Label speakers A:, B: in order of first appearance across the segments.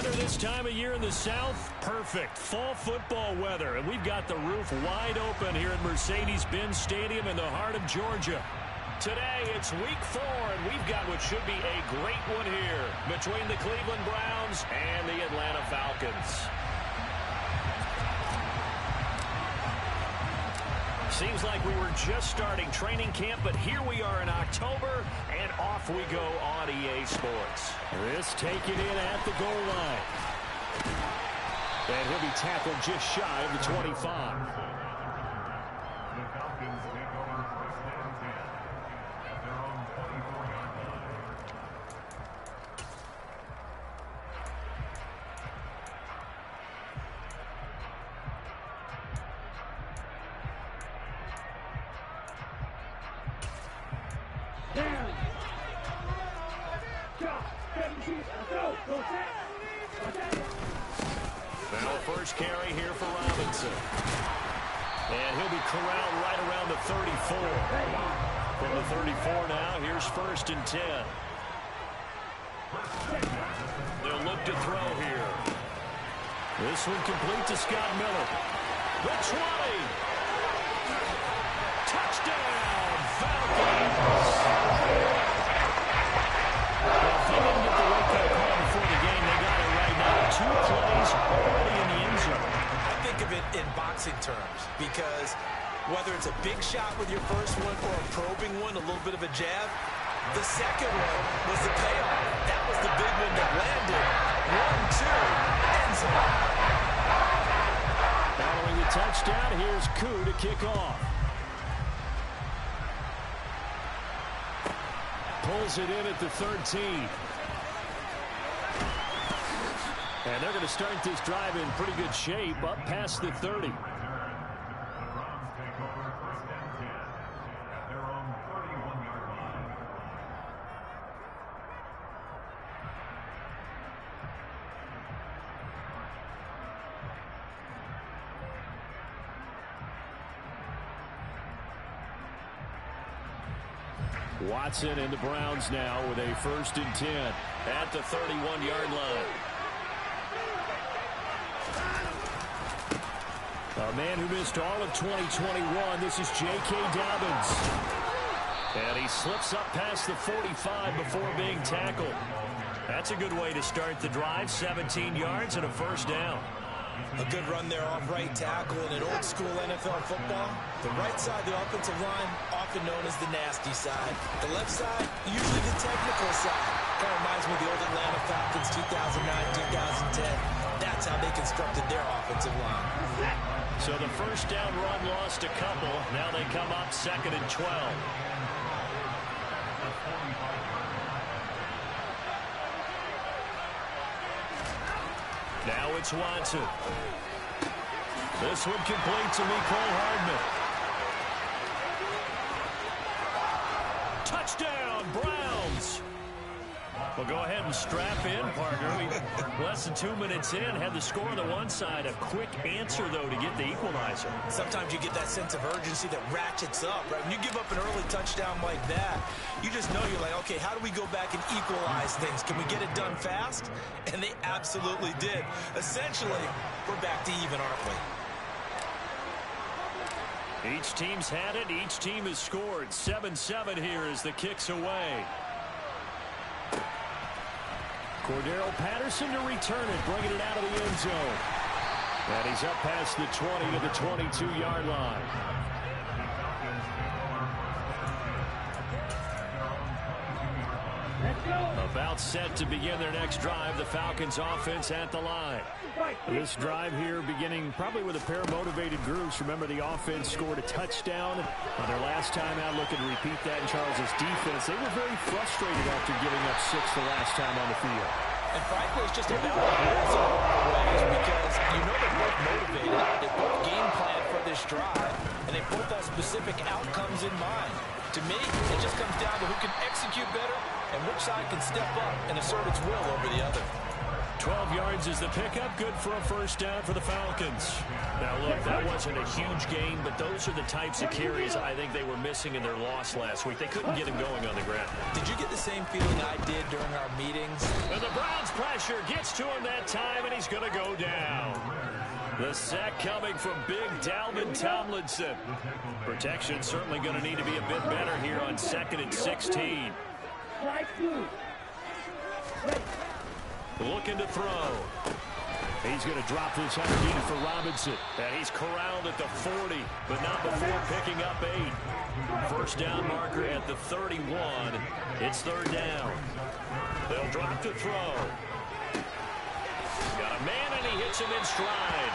A: weather this time of year in the South? Perfect. Fall football weather. And we've got the roof wide open here at Mercedes-Benz Stadium in the heart of Georgia. Today, it's week 4, and we've got what should be a great one here between the Cleveland Browns and the Atlanta Falcons. Seems like we were just starting training camp, but here we are in October, and off we go on EA Sports. This taken in at the goal line. And he'll be tackled just shy of the 25. Now first carry here for Robinson. And he'll be corralled right around the 34. From the 34 now, here's 1st and 10. They'll look to throw here. This one complete to Scott Miller. The 20. Touchdown, Falcons. Well, if they didn't get the wake-up call before the game, they got it right now. 2 plays already in the end zone.
B: I think of it in boxing terms because whether it's a big shot with your first one or a probing one, a little bit of a jab, the second one was the payoff. That was the big one that landed. 1-2, end zone.
A: Following the touchdown, here's Koo to kick off. Pulls it in at the 13. And they're going to start this drive in pretty good shape up past the 30. Watson and the Browns now with a 1st and 10 at the 31-yard line. A man who missed all of 2021, this is J.K. Dobbins. And he slips up past the 45 before being tackled. That's a good way to start the drive, 17 yards and a 1st down.
B: A good run there off right tackle. In an old-school NFL football, the right side of the offensive line, often known as the nasty side. The left side, usually the technical side. Kind of reminds me of the old Atlanta Falcons 2009, 2010. That's how they constructed their offensive line.
A: So the 1st down run lost a couple. Now they come up 2nd and 12. Now it's Watson. This one complete to Mecole Hardman. Touchdown, Browns. Well, go ahead and strap in, partner. Less than 2 minutes in, had the score on the one side. A quick answer, though, to get the equalizer.
B: Sometimes you get that sense of urgency that ratchets up, right? When you give up an early touchdown like that, you just know you're like, okay, how do we go back and equalize things? Can we get it done fast? And they absolutely did. Essentially, we're back to even, aren't we?
A: Each team's had it. Each team has scored. 7-7 here as the kick's away. Cordero Patterson to return it, bringing it out of the end zone. And he's up past the 20 to the 22-yard line. About set to begin their next drive, the Falcons offense at the line. This drive here beginning probably with a pair of motivated groups. Remember, the offense scored a touchdown on their last time out. Looking to repeat that in Charles' defense. They were very frustrated after giving up 6 the last time on the field.
B: And frankly, it's just about ways because you know they're both motivated. They both game plan for this drive, and they both have specific outcomes in mind. To me, it just comes down to who can execute better and which side can step up and assert its will over the other.
A: 12 yards is the pickup. Good for a first down for the Falcons. Now, look, that wasn't a huge gain, but those are the types of carries I think they were missing in their loss last week. They couldn't get him going on the ground.
B: Did you get the same feeling I did during our meetings?
A: And the Browns pressure gets to him that time, and he's going to go down. The sack coming from big Dalvin Tomlinson. Protection certainly going to need to be a bit better here on 2nd and 16. Looking to throw. He's going to drop this underneath for Robinson. And he's corralled at the 40, but not before picking up 8. First down marker at the 31. It's 3rd down. They'll drop to throw. Got a man, and he hits him in stride.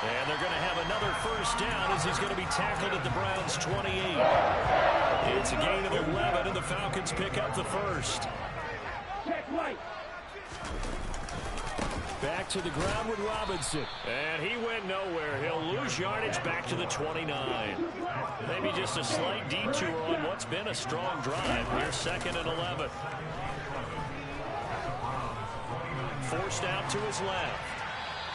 A: And they're going to have another first down as he's going to be tackled at the Browns' 28. It's a gain of 11, and the Falcons pick up the first. Back to the ground with Robinson. And he went nowhere. He'll lose yardage back to the 29. Maybe just a slight detour on what's been a strong drive. Here's 2nd and 11. Forced out to his left.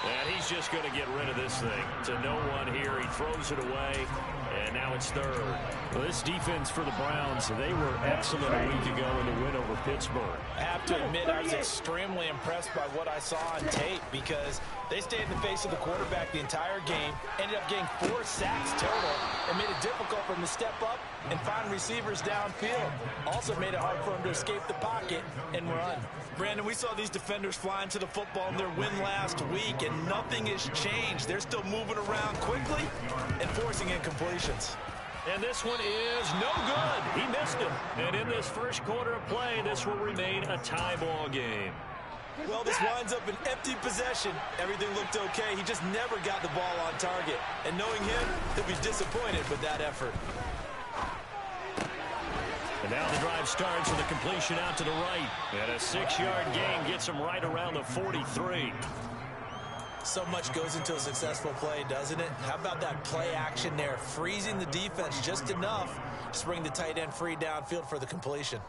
A: And he's just going to get rid of this thing. To no one here. He throws it away. And now it's 3rd. Well, this defense for the Browns, they were excellent a week ago in the win over Pittsburgh.
B: I have to admit, I was extremely impressed by what I saw on tape because they stayed in the face of the quarterback the entire game, ended up getting 4 sacks total, and made it difficult for him to step up and find receivers downfield. Also made it hard for him to escape the pocket and run. Brandon, we saw these defenders flying to the football in their win last week, and nothing has changed. They're still moving around quickly and forcing incompletions.
A: And this one is no good. He missed him. And in this first quarter of play, this will remain a tie ball game.
B: Well, this winds up an empty possession. Everything looked okay. He just never got the ball on target. And knowing him, he'll be disappointed with that effort.
A: And now the drive starts with a completion out to the right. And a 6-yard gain gets him right around the 43.
B: So much goes into a successful play, doesn't it? How about that play action there? Freezing the defense just enough to bring the tight end free downfield for the completion.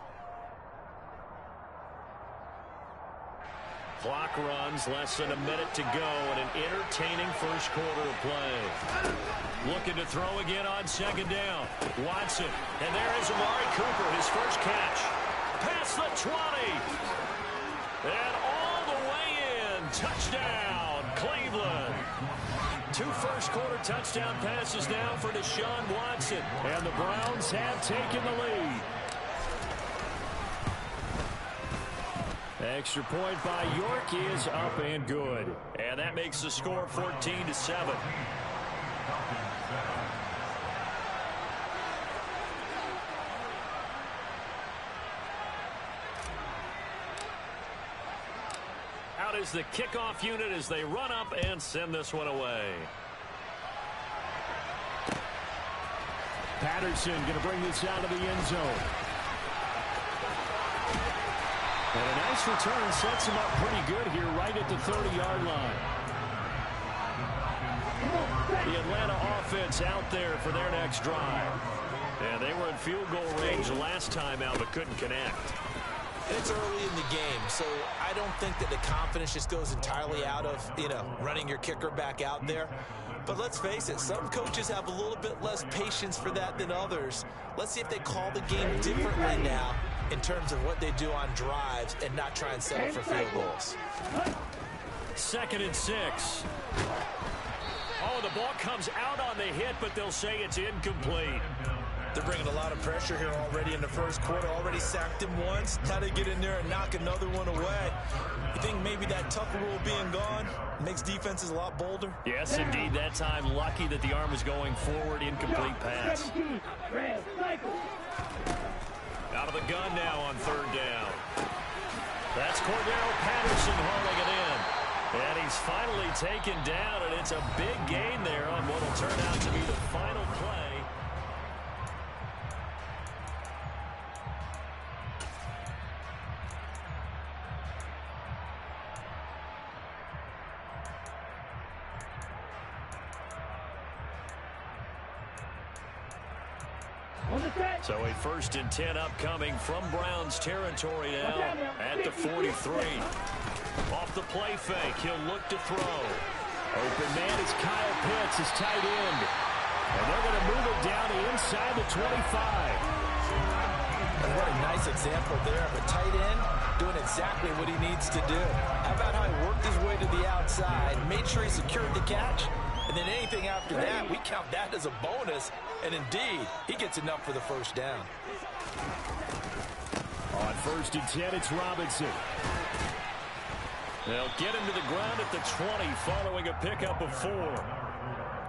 A: Clock runs, less than a minute to go, and an entertaining first quarter of play. Looking to throw again on 2nd down. Watson, and there is Amari Cooper, his first catch. Past the 20. And all the way in. Touchdown, Cleveland. 2 first-quarter touchdown passes now for Deshaun Watson. And the Browns have taken the lead. Extra point by York is up and good. And that makes the score 14-7. Out is the kickoff unit as they run up and send this one away. Patterson going to bring this out of the end zone. And a nice return sets him up pretty good here right at the 30-yard line. The Atlanta offense out there for their next drive. And they were in field goal range last time out but couldn't connect.
B: It's early in the game, so I don't think that the confidence just goes entirely out of, running your kicker back out there. But let's face it, some coaches have a little bit less patience for that than others. Let's see if they call the game differently now in terms of what they do on drives and not try and settle for field goals.
A: 2nd and 6. Oh, the ball comes out on the hit, but they'll say it's incomplete.
B: They're bringing a lot of pressure here already in the first quarter. Already sacked him once. Now they get in there and knock another one away. You think maybe that Tucker rule being gone makes defenses a lot bolder?
A: Yes, indeed. That time, lucky that the arm was going forward. Incomplete pass. Out of the gun now on 3rd down. That's Cordero Patterson hauling it in. And he's finally taken down, and it's a big gain there on what will turn out to be the final play. So a 1st and 10 upcoming from Browns territory now at the 43. Off the play fake, he'll look to throw. Open man is Kyle Pitts, his tight end. And they're going to move it down to inside the 25.
B: And what a nice example there of a tight end doing exactly what he needs to do. How about how he worked his way to the outside, made sure he secured the catch, and then anything after that, we count that as a bonus. And indeed, he gets enough for the first down.
A: On 1st and 10, it's Robinson. They'll get him to the ground at the 20 following a pickup of 4.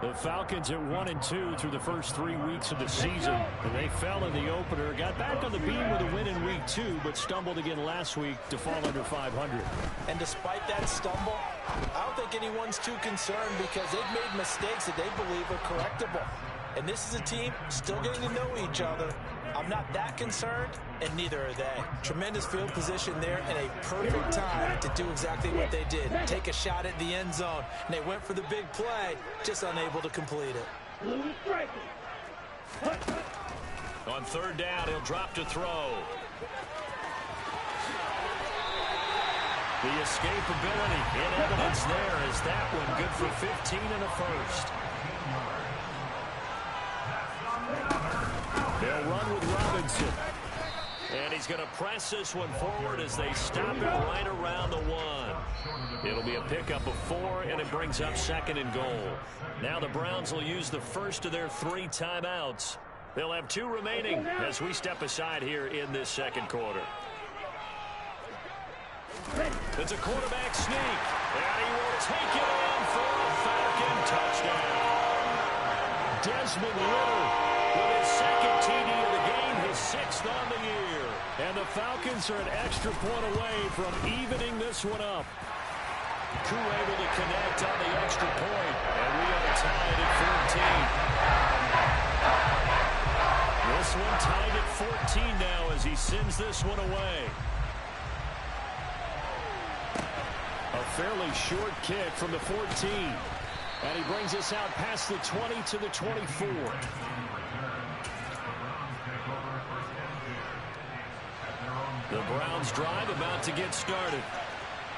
A: The Falcons at 1-2 through the first 3 weeks of the season. And they fell in the opener, got back on the beam with a win in week 2, but stumbled again last week to fall under 500.
B: And despite that stumble, I don't think anyone's too concerned because they've made mistakes that they believe are correctable. And this is a team still getting to know each other. I'm not that concerned, and neither are they. Tremendous field position there and a perfect time to do exactly what they did. Take a shot at the end zone, and they went for the big play, just unable to complete it.
A: On 3rd down, he'll drop to throw. The escapability in evidence there is that one good for 15 and a first. They'll run with Robinson. And he's going to press this one forward as they stop it right around the 1. It'll be a pickup of 4, and it brings up 2nd and goal. Now the Browns will use the first of their 3 timeouts. They'll have 2 remaining as we step aside here in this 2nd quarter. It's a quarterback sneak, and he will take it in for a Falcon touchdown. Desmond Ritter with his 2nd TD of the game, his 6th on the year. And the Falcons are an extra point away from evening this one up. Koo able to connect on the extra point, and we are tied at 14. This one tied at 14 now as he sends this one away. A fairly short kick from the 14. And he brings us out past the 20 to the 24. The Browns drive about to get started.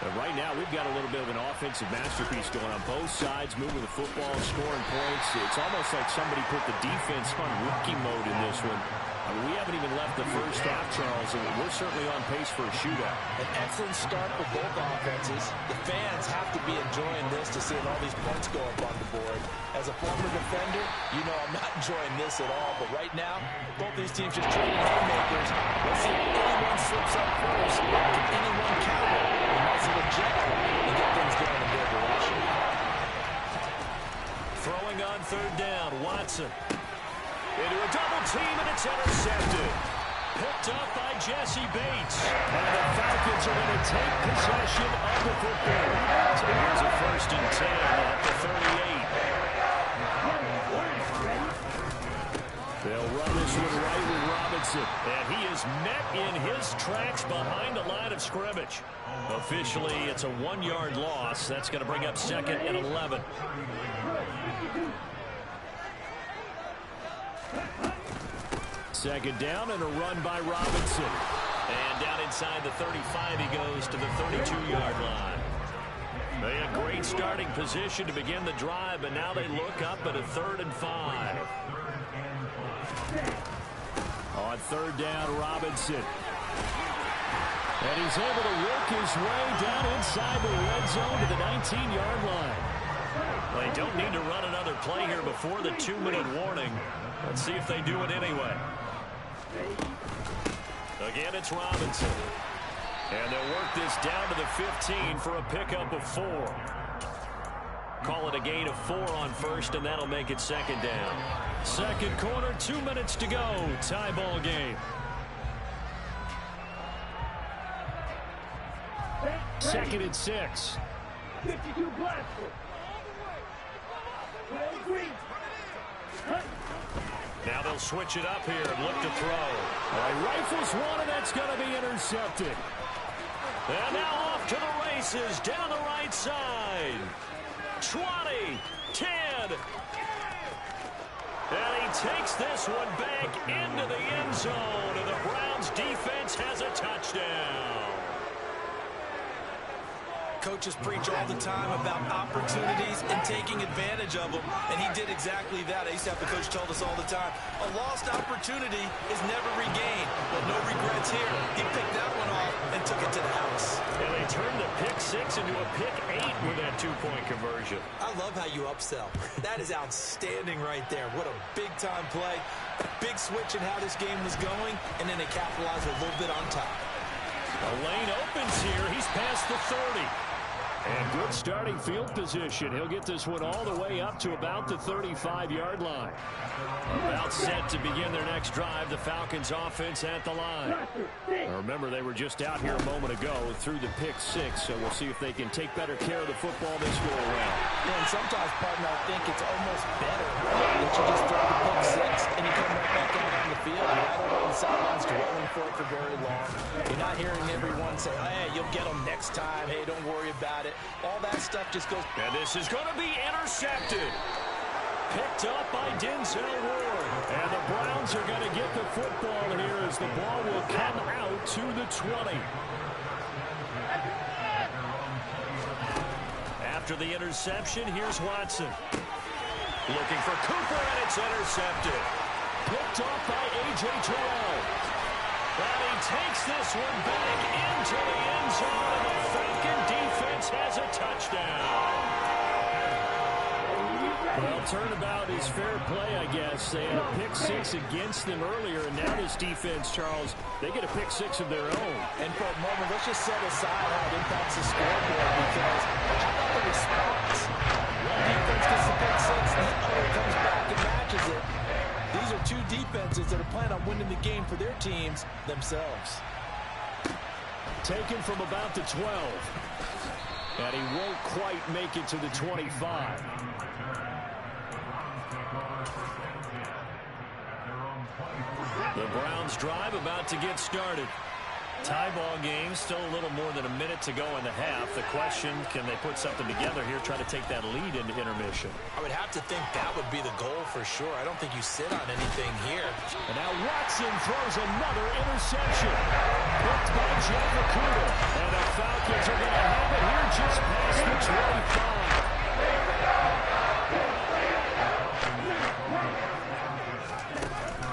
A: But right now, we've got a little bit of an offensive masterpiece going on both sides, moving the football, scoring points. It's almost like somebody put the defense on rookie mode in this one. I mean, we haven't even left the first half, Charles, and we're certainly on pace for a shootout.
B: An excellent start for both offenses. The fans have to be enjoying this to see all these points go up on the board. As a former defender, you know I'm not enjoying this at all. But right now, both these teams just trading haymakers. Let's see if anyone slips up first. Can anyone counter? A nice little jet and get things going in their direction.
A: Throwing on 3rd down, Watson. Into a double team, and it's intercepted. Picked up by Jesse Bates. And the Falcons are going to take possession of the football. So here's a 1st and 10 at the 38. They'll run this one right with Robinson. And he is met in his tracks behind the line of scrimmage. Officially, it's a 1-yard loss. That's going to bring up 2nd and 11. Second down and a run by Robinson. And down inside the 35 he goes to the 32-yard line. They had great starting position to begin the drive, but now they look up at a 3rd and 5. On 3rd down, Robinson. And he's able to work his way down inside the red zone to the 19-yard line. They don't need to run another play here before the 2-minute warning. Let's see if they do it anyway. Again, it's Robinson. And they'll work this down to the 15 for a pickup of 4. Call it a gain of 4 on 1st, and that'll make it 2nd down. 2nd quarter, 2 minutes to go. Tie ball game. 2nd and 6.
C: 52 Blackfoot.
A: Now they'll switch it up here and look to throw. Rifles one, and that's going to be intercepted. And now off to the races down the right side. 20, 10. And he takes this one back into the end zone, and the Browns defense has a touchdown.
B: Coaches preach all the time about opportunities and taking advantage of them, and he did exactly that. I used to have the coach tell us all the time, a lost opportunity is never regained. Well, no regrets here. He picked that one off and took it to the house.
A: And they turned the pick 6 into a pick 8 with that two-point conversion.
B: I love how you upsell. That is outstanding right there. What a big-time play. Big switch in how this game was going, and then they capitalized a little bit on top.
A: A lane opens here. He's past the 30. And good starting field position. He'll get this one all the way up to about the 35-yard line. About set to begin their next drive. The Falcons offense at the line. Remember, they were just out here a moment ago through the pick 6, so we'll see if they can take better care of the football this go around.
B: Yeah, and sometimes, partner, I think it's almost better that you just throw the pick 6 and you come right back out on the field. You're not over on the sidelines dwelling for it for very long. You're not hearing everyone say, hey, you'll get them next time. Hey, don't worry about it. All that stuff just goes.
A: And this is going to be intercepted. Picked up by Denzel Ward. And the Browns are going to get the football here as the ball will come out to the 20. After the interception, here's Watson. Looking for Cooper, and it's intercepted. Picked off by A.J. Terrell. And he takes this one back into the end zone, and the Falcon defense has a touchdown. Well, turnabout is fair play, I guess. They had a pick 6 against them earlier, and now this defense, Charles, they get a pick 6 of their own.
B: And for a moment, let's just set aside how it impacts the scoreboard, because how about the response? One defense gets the pick 6, and the other comes back and matches it. These are two defenses that are planning on winning the game for their teams themselves.
A: Taken from about the 12. And he won't quite make it to the 25. The Browns drive about to get started. Tie ball game, still a little more than a minute to go in the half. The question, can they put something together here, try to take that lead into intermission?
B: I would have to think that would be the goal for sure. I don't think you sit on anything here.
A: And now Watson throws another interception. Picked by Jeff Okuda. And the Falcons are going to have it here just past the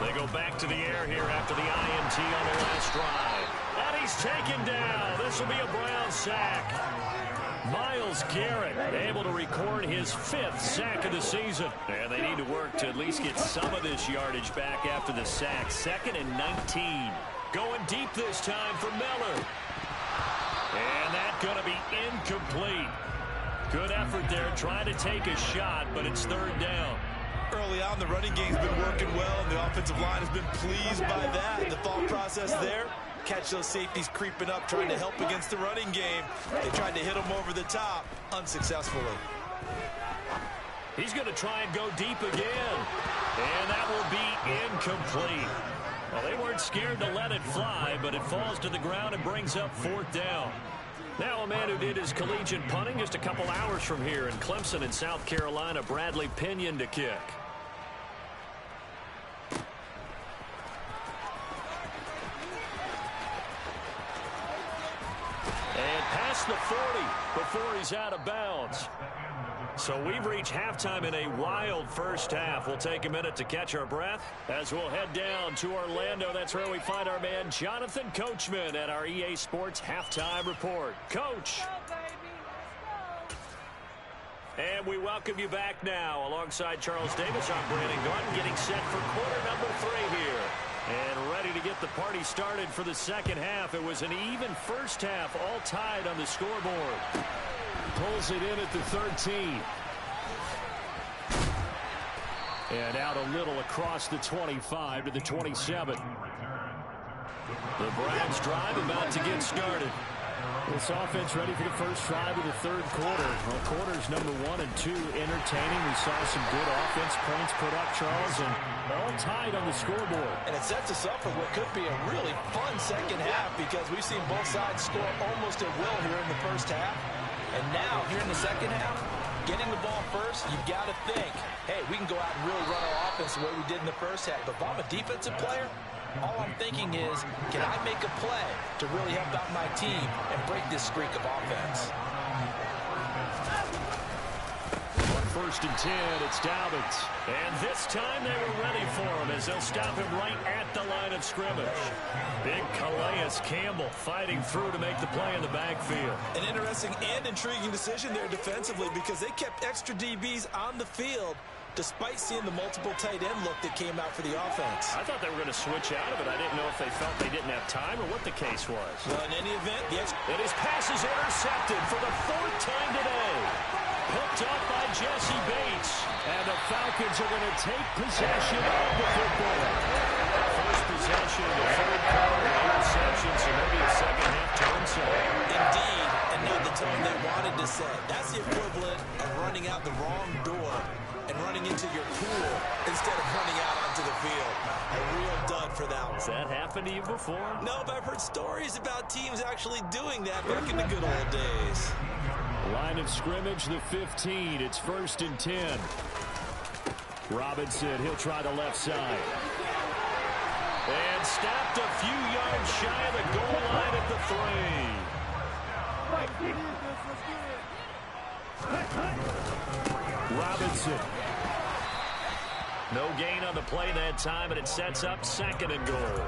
A: 25. They go back to the air here after the INT on their last drive. And he's taken down. This will be a Brown sack. Myles Garrett able to record his 5th sack of the season. And they need to work to at least get some of this yardage back after the sack. 2nd and 19. Going deep this time for Miller. And that's going to be incomplete. Good effort there, trying to take a shot, but it's 3rd down.
B: Early on, the running game's been working well, and the offensive line has been pleased by that. The thought process there, catch those safeties creeping up, trying to help against the running game. They tried to hit them over the top, unsuccessfully.
A: He's going to try and go deep again, and that will be incomplete. Well, they weren't scared to let it fly, but it falls to the ground and brings up 4th down. Now a man who did his collegiate punting just a couple hours from here in Clemson in South Carolina, Bradley Pinion to kick. And past the 40 before he's out of bounds. So we've reached halftime in a wild first half. We'll take a minute to catch our breath as we'll head down to Orlando. That's where we find our man Jonathan Coachman at our EA Sports Halftime Report. Coach. And we welcome you back now. Alongside Charles Davis, I'm Brandon Gordon, getting set for quarter number 3 here. And ready to get the party started for the second half. It was an even first half, all tied on the scoreboard. Pulls it in at the 13. And out a little across the 25 to the 27. The Browns drive about to get started. This offense ready for the first drive of the 3rd quarter. Well, quarters number 1 and 2 entertaining. We saw some good offense points put up, Charles, and all tied on the scoreboard.
B: And it sets us up for what could be a really fun second half, because we've seen both sides score almost at will here in the first half. And now, here in the second half, getting the ball first, you've got to think, hey, we can go out and really run our offense the way we did in the first half. But if I'm a defensive player, all I'm thinking is, can I make a play to really help out my team and break this streak of offense?
A: first and 10. It's Dobbins. And this time they were ready for him as they'll stop him right at the line of scrimmage. Big Calais Campbell fighting through to make the play in the backfield.
B: An interesting and intriguing decision there defensively because they kept extra DBs on the field despite seeing the multiple tight end look that came out for the offense.
A: I thought they were going to switch out of it. I didn't know if they felt they didn't have time or what the case was.
B: Well, in any event,
A: and his pass is intercepted for the fourth time today. Picked up by Jesse Bates. And the Falcons are going to take possession of the football. First possession, the third quarter interception, so maybe a second half turn side.
B: Indeed, and not the tone they wanted to set. That's the equivalent of running out the wrong door and running into your pool instead of running out onto the field. A real dud for that one.
A: Has that happened to you before?
B: No, but I've heard stories about teams actually doing that back in the good old days.
A: Line of scrimmage, the 15. It's first and 10. Robinson, he'll try the left side. And stopped a few yards shy of the goal line at the 3. Robinson. No gain on the play that time, and it sets up second and goal.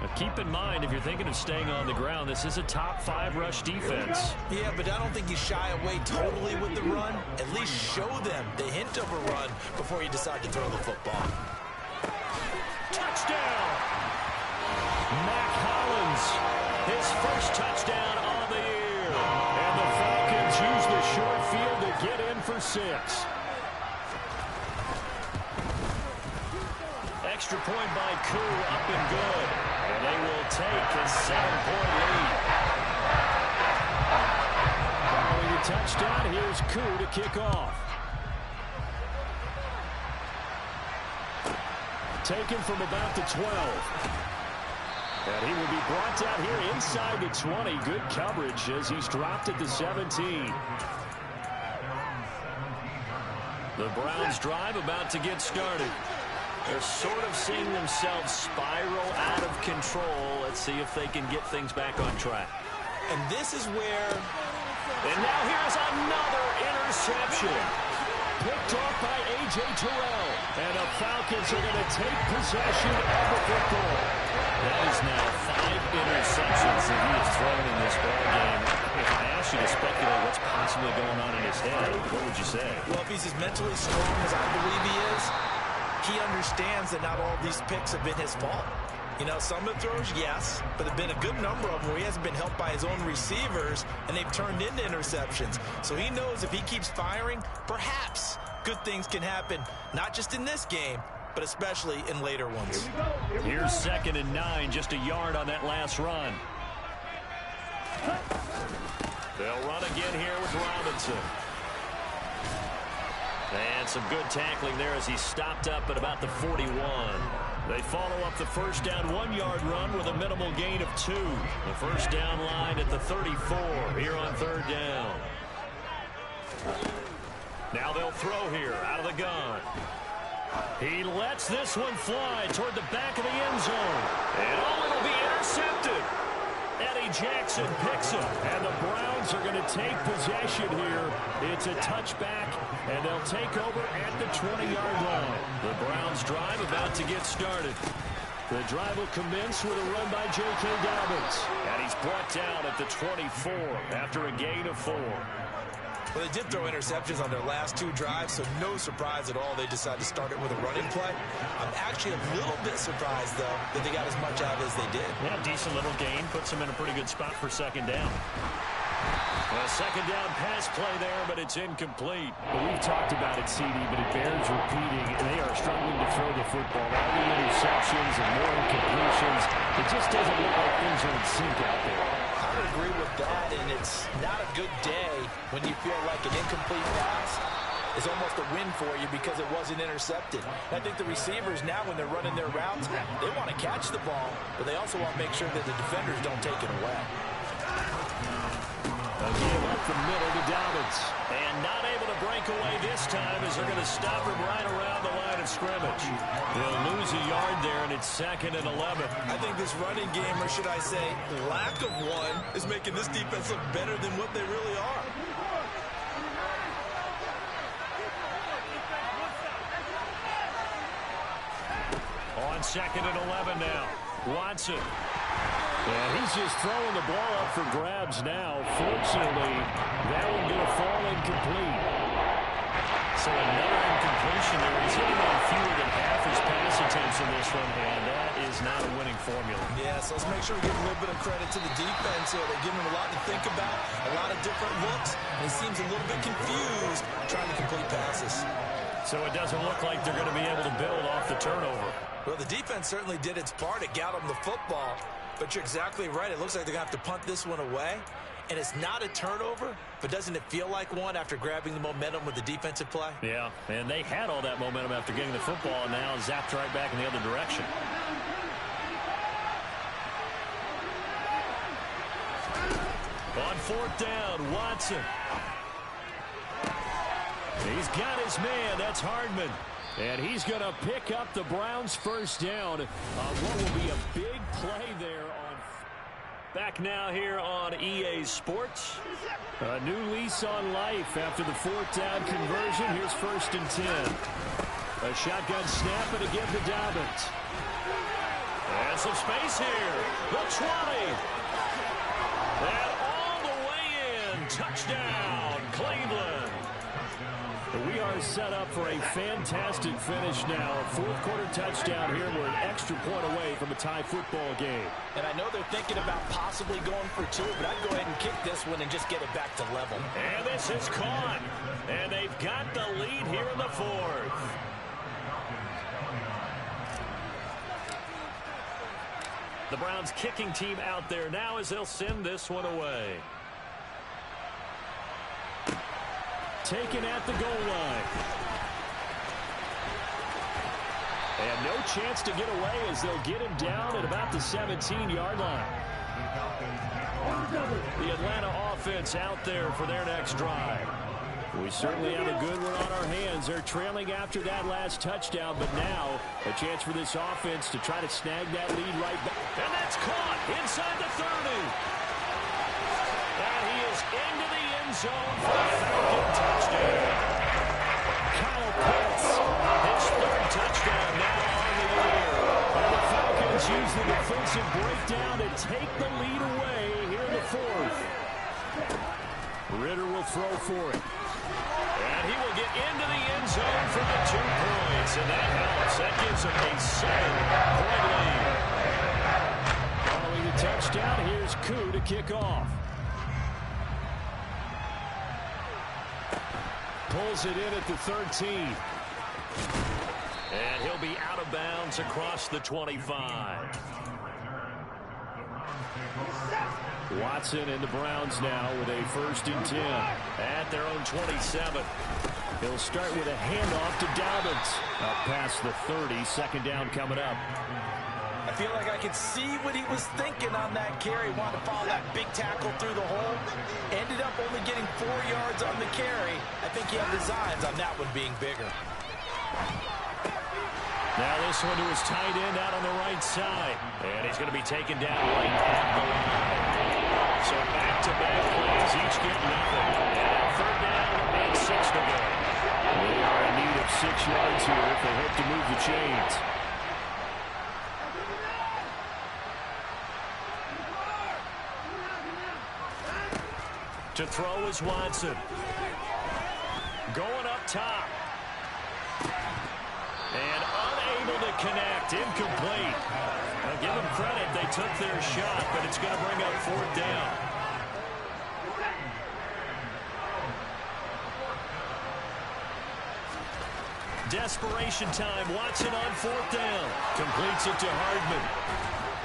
A: Now keep in mind, if you're thinking of staying on the ground, this is a top 5 rush defense.
B: Yeah, but I don't think you shy away totally with the run. At least show them the hint of a run before you decide to throw the football.
A: Touchdown! Mac Hollins, his first touchdown on the year. And the Falcons use the short field to get in for 6. Extra point by Koo, up and good. And they will take a 7-point lead. Following the touchdown, here's Koo to kick off. Taken from about the 12. And he will be brought down here inside the 20. Good coverage as he's dropped at the 17. The Browns drive about to get started. They're sort of seeing themselves spiral out of control. Let's see if they can get things back on track.
B: And this is where...
A: And now here's another interception. Picked off by A.J. Terrell. And the Falcons are going to take possession of the football. That is now 5 interceptions that he has thrown in this ballgame. If I asked you to speculate what's possibly going on in his head, what would you say?
B: Well, if he's as mentally strong as I believe he is, he understands that not all of these picks have been his fault. You know, some of the throws, yes, but there have been a good number of them where he hasn't been helped by his own receivers, and they've turned into interceptions. So he knows if he keeps firing, perhaps good things can happen, not just in this game, but especially in later ones.
A: Here's 2nd and 9, just a yard on that last run. They'll run again here with Robinson. And some good tackling there as he stopped up at about the 41. They follow up the first down 1-yard run with a minimal gain of 2. The first down line at the 34 here on 3rd down. Now they'll throw here out of the gun. He lets this one fly toward the back of the end zone. And it'll be intercepted. Eddie Jackson picks it, and the Browns are going to take possession here. It's a touchback, and they'll take over at the 20-yard line. The Browns drive about to get started. The drive will commence with a run by J.K. Dobbins, and he's brought down at the 24 after a gain of 4.
B: Well, they did throw interceptions on their last 2 drives, so no surprise at all they decided to start it with a running play. I'm actually a little bit surprised, though, that they got as much out as they did.
A: Yeah, decent little gain. Puts them in a pretty good spot for 2nd down. A 2nd down pass play there, but it's incomplete. Well, we've talked about it, CD, but it bears repeating. They are struggling to throw the football. All the interceptions and more incompletions. It just doesn't look like things are in sync out there.
B: I would agree with that, and it's not a good day when you feel like an incomplete pass is almost a win for you because it wasn't intercepted. I think the receivers now, when they're running their routes, they want to catch the ball, but they also want to make sure that the defenders don't take it away.
A: Again, up the middle to Dobbins. And not able to break away this time as they're going to stop him right around the line of scrimmage. They'll lose a yard there, and it's 2nd and 11.
B: I think this running game, or should I say lack of one, is making this defense look better than what they really are.
A: 2nd and 11 now. Watson. And he's just throwing the ball up for grabs now. Fortunately, that one going to fall incomplete. So another incompletion there. He's hitting on fewer than half his pass attempts in this one, and that is not a winning formula.
B: Yeah, so let's make sure we give a little bit of credit to the defense here. They're giving him a lot to think about, a lot of different looks, and he seems a little bit confused trying to complete passes.
A: So it doesn't look like they're going to be able to build off the turnover.
B: Well, the defense certainly did its part. It got them the football, but you're exactly right. It looks like they're going to have to punt this one away. And it's not a turnover, but doesn't it feel like one after grabbing the momentum with the defensive play?
A: Yeah, and they had all that momentum after getting the football, and now zapped right back in the other direction. On 4th down, Watson. He's got his man. That's Hardman. And he's going to pick up the Browns' first down on what will be a big play there. Back now here on EA Sports. A new lease on life after the 4th down conversion. Here's 1st and 10. A shotgun snap and again to Dobbins. And some space here. The 20. And all the way in. Touchdown, Cleveland. We are set up for a fantastic finish now. A 4th quarter touchdown here. We're an extra point away from a tie football game.
B: And I know they're thinking about possibly going for 2, but I'd go ahead and kick this one and just get it back to level.
A: And this is caught. And they've got the lead here in the 4th. The Browns kicking team out there now as they'll send this one away. Taken at the goal line. And no chance to get away as they'll get him down at about the 17-yard line. The Atlanta offense out there for their next drive. We certainly have a good one on our hands. They're trailing after that last touchdown, but now a chance for this offense to try to snag that lead right back. And that's caught inside the 30. And he is into the end zone for a Falcon touchdown. Kyle Pitts, his 3rd touchdown now on the year. And the Falcons use the defensive breakdown to take the lead away here in the 4th. Ritter will throw for it. And he will get into the end zone for the 2 points. And that helps. That gives him a 7-point lead. Following the touchdown, here's Koo to kick off. Pulls it in at the 13. And he'll be out of bounds across the 25. Watson and the Browns now with a 1st and 10 at their own 27. He'll start with a handoff to Dobbins. Up past the 30, 2nd down coming up.
B: I feel like I could see what he was thinking on that carry. Wanted to follow that big tackle through the hole. Ended up only getting 4 yards on the carry. I think he had designs on that one being bigger.
A: Now this one to his tight end out on the right side. And he's going to be taken down right at the line. So back-to-back plays, each get nothing. And 3rd down and 6 to go. They are in need of 6 yards here if they hope to move the chains. To throw is Watson. Going up top. And unable to connect. Incomplete. I'll give them credit. They took their shot, but it's going to bring up 4th down. Desperation time. Watson on 4th down. Completes it to Hardman.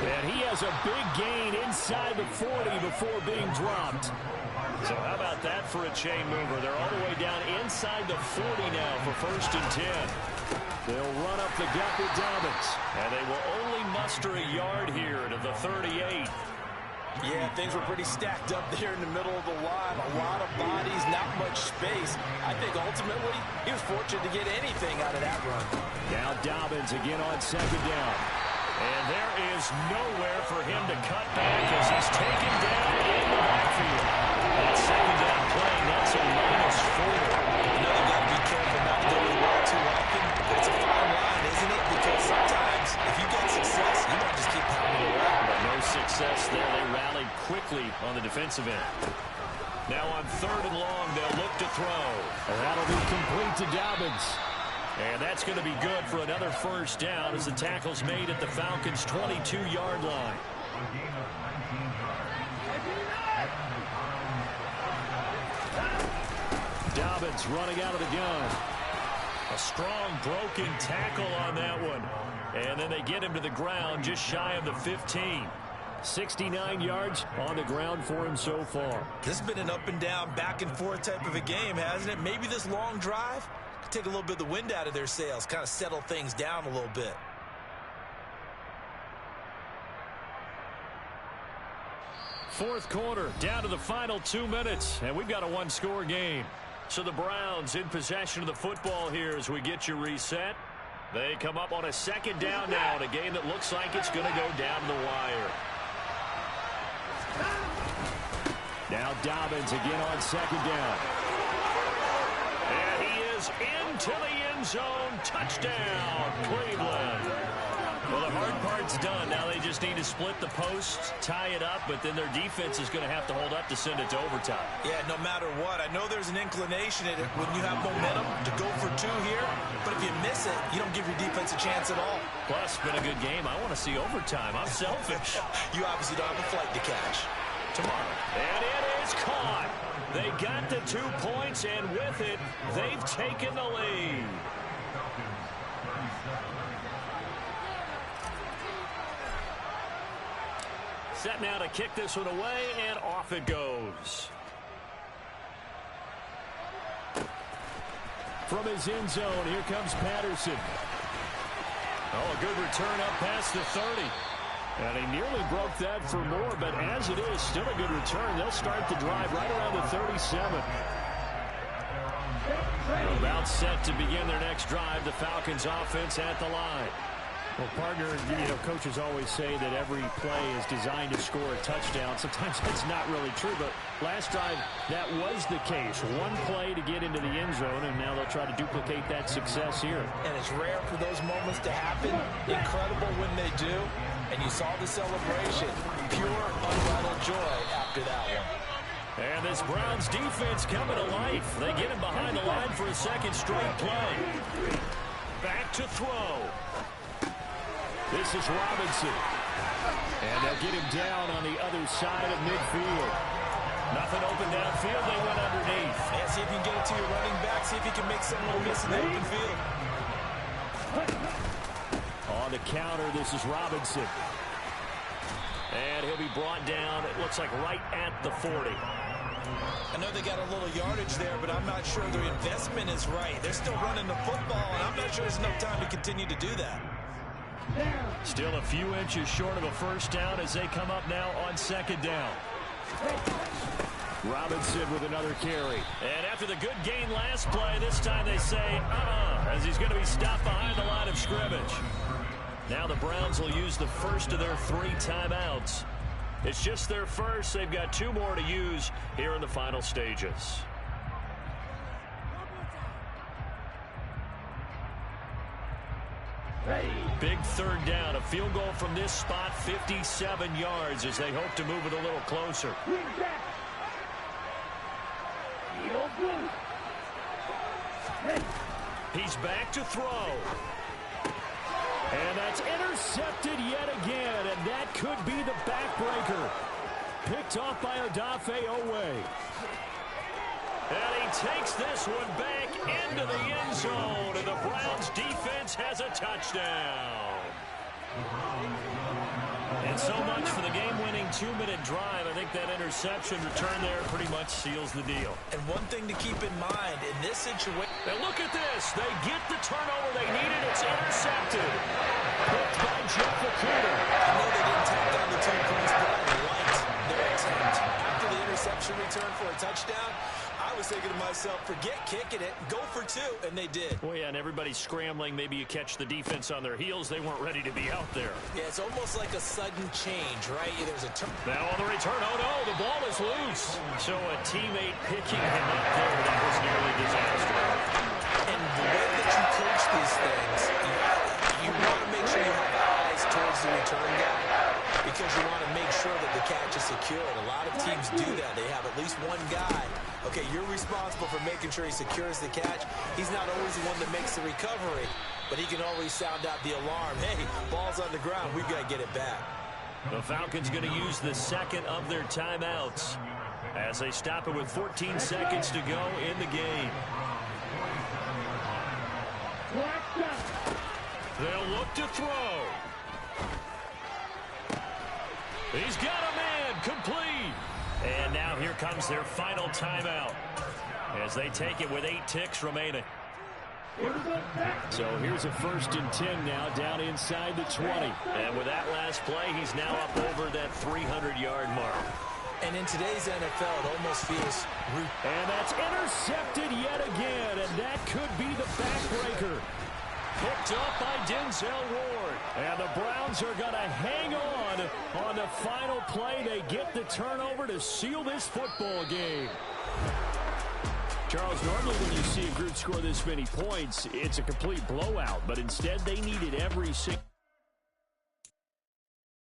A: And he has a big gain inside the 40 before being dropped. So how about that for a chain mover? They're all the way down inside the 40 now for 1st and 10. They'll run up the gut with Dobbins. And they will only muster a yard here to the 38.
B: Yeah, things were pretty stacked up there in the middle of the line. A lot of bodies, not much space. I think ultimately he was fortunate to get anything out of that run.
A: Now Dobbins again on 2nd down. And there is nowhere for him to cut back as he's taken down in the backfield. That 2nd down play, that's a -4.
B: You know, they've got to be careful not to go to the wall too often. But it's a fine line, isn't it? Because sometimes if you get
A: on the defensive end. Now on 3rd and long, they'll look to throw. And that'll be complete to Dobbins. And that's going to be good for another first down as the tackle's made at the Falcons' 22-yard line. Dobbins running out of the gun. A strong broken tackle on that one. And then they get him to the ground just shy of the 15. 69 yards on the ground for him so far.
B: This has been an up and down, back and forth type of a game, hasn't it? Maybe this long drive could take a little bit of the wind out of their sails, kind of settle things down a little bit.
A: Fourth quarter, down to the final 2 minutes, and we've got a one-score game. So the Browns in possession of the football here as we get you reset. They come up on a 2nd down now in a game that looks like it's going to go down the wire. Now Dobbins again on 2nd down. And he is into the end zone. Touchdown, Cleveland. Well, the hard part's done. Now they just need to split the posts, tie it up, but then their defense is going to have to hold up to send it to overtime.
B: Yeah, no matter what. I know there's an inclination in it when you have momentum to go for 2 here, but if you miss it, you don't give your defense a chance at all.
A: Plus, it's been a good game. I want to see overtime. I'm selfish.
B: You obviously don't have a flight to catch.
A: Tomorrow. And it is caught. They got the 2 points, and with it, they've taken the lead. Set now to kick this one away, and off it goes. From his end zone, here comes Patterson. Oh, a good return up past the 30. And he nearly broke that for more, but as it is, still a good return. They'll start the drive right around the 37. About set to begin their next drive, the Falcons offense at the line. Well, partner, you know, coaches always say that every play is designed to score a touchdown. Sometimes that's not really true, but last drive, that was the case. One play to get into the end zone, and now they'll try to duplicate that success here. And
B: it's rare for those moments to happen. Incredible when they do. And you saw the celebration. Pure, unbridled joy after that one.
A: And this Browns defense coming to life. They get him behind the line for a 2nd straight play. Back to throw. This is Robinson. And they'll get him down on the other side of midfield. Nothing open downfield. They went underneath.
B: And see if you can get it to your running back. See if you can make someone miss in the open field.
A: On the counter, this is Robinson. And he'll be brought down, it looks like right at the 40.
B: I know they got a little yardage there, but I'm not sure their investment is right. They're still running the football, and I'm not sure there's enough time to continue to do that.
A: Still a few inches short of a first down as they come up now on 2nd down. Robinson with another carry. And after the good gain last play, this time they say, as he's going to be stopped behind the line of scrimmage. Now the Browns will use the first of their 3 timeouts. It's just their first. They've got 2 more to use here in the final stages. Big 3rd down. A field goal from this spot, 57 yards as they hope to move it a little closer. He's back to throw. And that's intercepted yet again, and that could be the backbreaker. Picked off by Odafe Owe. And he takes this one back into the end zone, and the Browns defense has a touchdown. And so much for the game-winning 2-minute drive. I think that interception return there pretty much seals the deal.
B: And one thing to keep in mind in this situation.
A: And look at this. They get the turnover they needed. It's intercepted. Picked by Jeff Okudah.
B: I know they didn't tack down the 2 points, but I liked their attempt. After the interception return for a touchdown, I was thinking to myself, forget kicking it, go for 2, and they did.
A: Well, yeah, and everybody's scrambling. Maybe you catch the defense on their heels. They weren't ready to be out there.
B: Yeah, it's almost like a sudden change, right? There's a turn.
A: Now on the return, oh no, the ball is loose. So a teammate picking him up there, that was nearly disastrous.
B: And the way that you coach these things, you want to make sure you have eyes towards the return guy. because you want to make sure that the catch is secured. A lot of teams do that. They have at least one guy. Okay, you're responsible for making sure he secures the catch. He's not always the one that makes the recovery, but he can always sound out the alarm. Hey, ball's on the ground. We've got to get it back.
A: The Falcons going to use the second of their timeouts as they stop it with 14 seconds to go in the game. They'll look to throw. He's got a man complete. And now here comes their final timeout as they take it with 8 ticks remaining. So here's a 1st and 10 now down inside the 20. And with that last play, he's now up over that 300-yard mark.
B: And in today's NFL, it almost feels...
A: And that's intercepted yet again, and that could be the backbreaker. Picked up by Denzel Ward. And the Browns are going to hang on the final play. They get the turnover to seal this football game. Charles, normally when you see a group score this many points, it's a complete blowout. But instead, they needed every single...